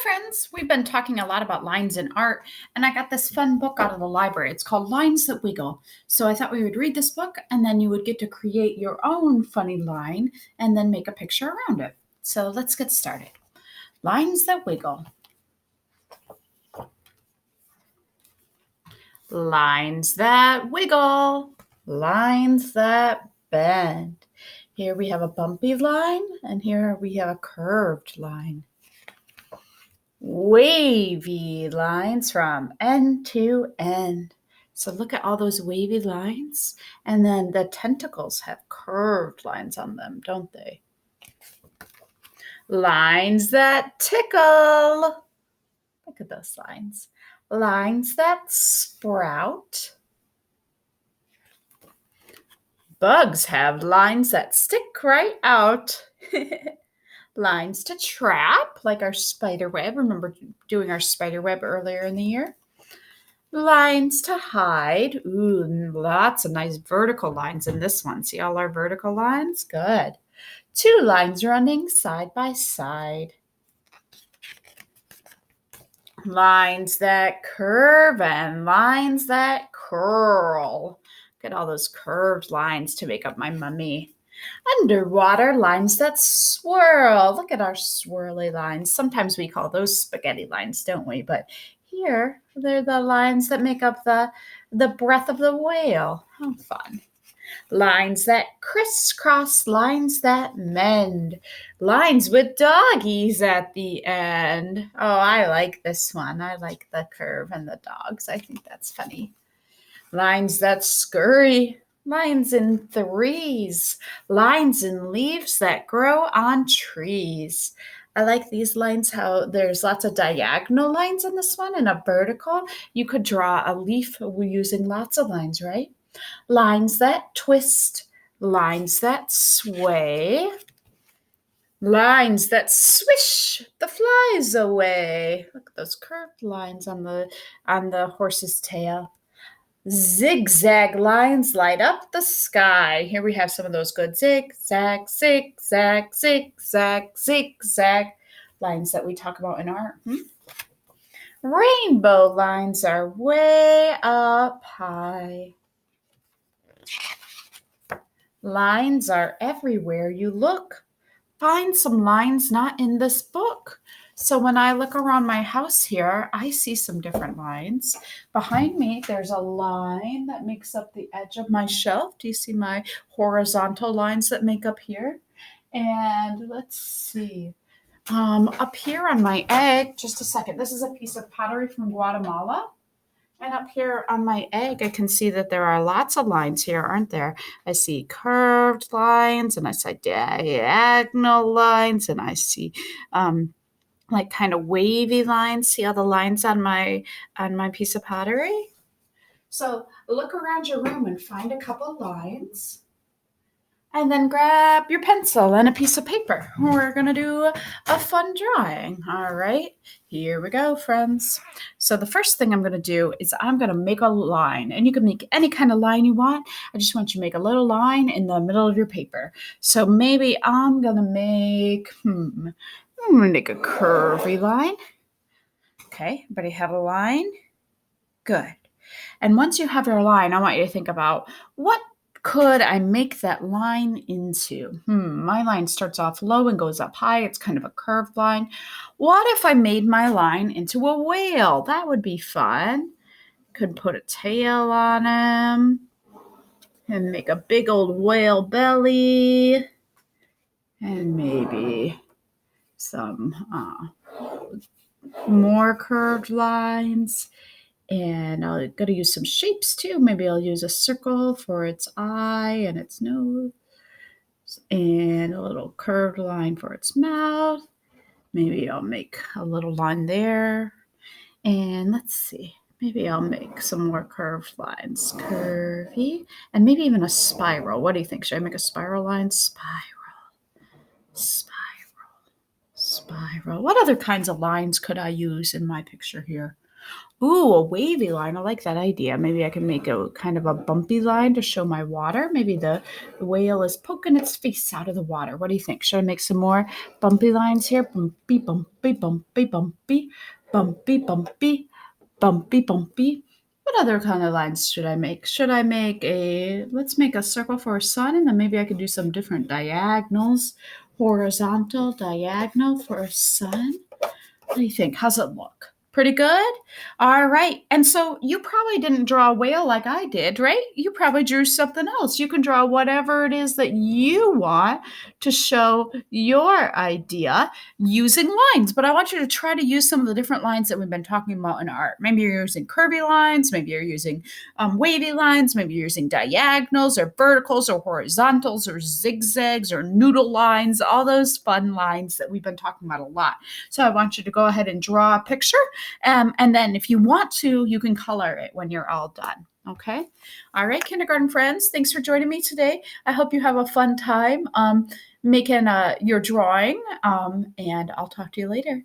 Hi, friends. We've been talking a lot about lines in art, and I got this fun book out of the library. It's called Lines That Wiggle. So I thought we would read this book, and then you would get to create your own funny line and then make a picture around it. So let's get started. Lines that wiggle. Lines that wiggle. Lines that bend. Here we have a bumpy line, and here we have a curved line. Wavy lines from end to end. So look at all those wavy lines. And then the tentacles have curved lines on them, don't they? Lines that tickle. Look at those lines. Lines that sprout. Bugs have lines that stick right out. Lines to trap, like our spider web. Remember doing our spider web earlier in the year? Lines to hide. Ooh, lots of nice vertical lines in this one. See all our vertical lines? Good. 2 lines running side by side. Lines that curve and lines that curl. Look at all those curved lines to make up my mummy. Underwater lines that swirl. Look at our swirly lines. Sometimes we call those spaghetti lines, don't we? But here, they're the lines that make up the breath of the whale. How fun. Lines that crisscross, lines that mend. Lines with doggies at the end. Oh, I like this one. I like the curve and the dogs. I think that's funny. Lines that scurry. Lines in threes, lines in leaves that grow on trees. I like these lines, how there's lots of diagonal lines in this one and a vertical. You could draw a leaf using lots of lines, right? Lines that twist, lines that sway, lines that swish the flies away. Look at those curved lines on the horse's tail. Zigzag lines light up the sky. Here we have some of those good zigzag, zigzag, zigzag, zigzag lines that we talk about in art. Rainbow lines are way up high. Lines are everywhere you look. Find some lines not in this book. So when I look around my house here, I see some different lines. Behind me, there's a line that makes up the edge of my shelf. Do you see my horizontal lines that make up here? And let's see. Up here on my egg, just a second. This is a piece of pottery from Guatemala. And up here on my egg, I can see that there are lots of lines here, aren't there? I see curved lines, and I see diagonal lines, and I see like kind of wavy lines. See all the lines on my piece of pottery? So look around your room and find a couple lines. And then grab your pencil and a piece of paper. We're going to do a fun drawing. All right, here we go, friends. So the first thing I'm going to do is I'm going to make a line. And you can make any kind of line you want. I just want you to make a little line in the middle of your paper. So maybe I'm going to make, I'm going to make a curvy line. Okay, everybody have a line? Good. And once you have your line, I want you to think about what could I make that line into? My line starts off low and goes up high. It's kind of a curved line. What if I made my line into a whale? That would be fun. Could put a tail on him and make a big old whale belly and maybe some more curved lines. And I'm going to use some shapes too. Maybe I'll use a circle for its eye and its nose, and a little curved line for its mouth. Maybe I'll make a little line there. And let's see. Maybe I'll make some more curved lines. Curvy. And maybe even a spiral. What do you think? Should I make a spiral line? Spiral. Spiral. Spiral. What other kinds of lines could I use in my picture here? Ooh, a wavy line. I like that idea. Maybe I can make a kind of a bumpy line to show my water. Maybe the whale is poking its face out of the water. What do you think? Should I make some more bumpy lines here? Bumpy, bumpy, bumpy, bumpy, bumpy, bumpy, bumpy, bumpy. What other kind of lines should I make? Should I make let's make a circle for a sun, and then maybe I could do some different diagonals, horizontal, diagonal for a sun. What do you think? How's it look? Pretty good? All right. And so you probably didn't draw a whale like I did, right? You probably drew something else. You can draw whatever it is that you want to show your idea using lines. But I want you to try to use some of the different lines that we've been talking about in art. Maybe you're using curvy lines, maybe you're using wavy lines, maybe you're using diagonals or verticals or horizontals or zigzags or noodle lines, all those fun lines that we've been talking about a lot. So I want you to go ahead and draw a picture. And then if you want to, you can color it when you're all done. Okay. All right, kindergarten friends, thanks for joining me today. I hope you have a fun time making your drawing, and I'll talk to you later.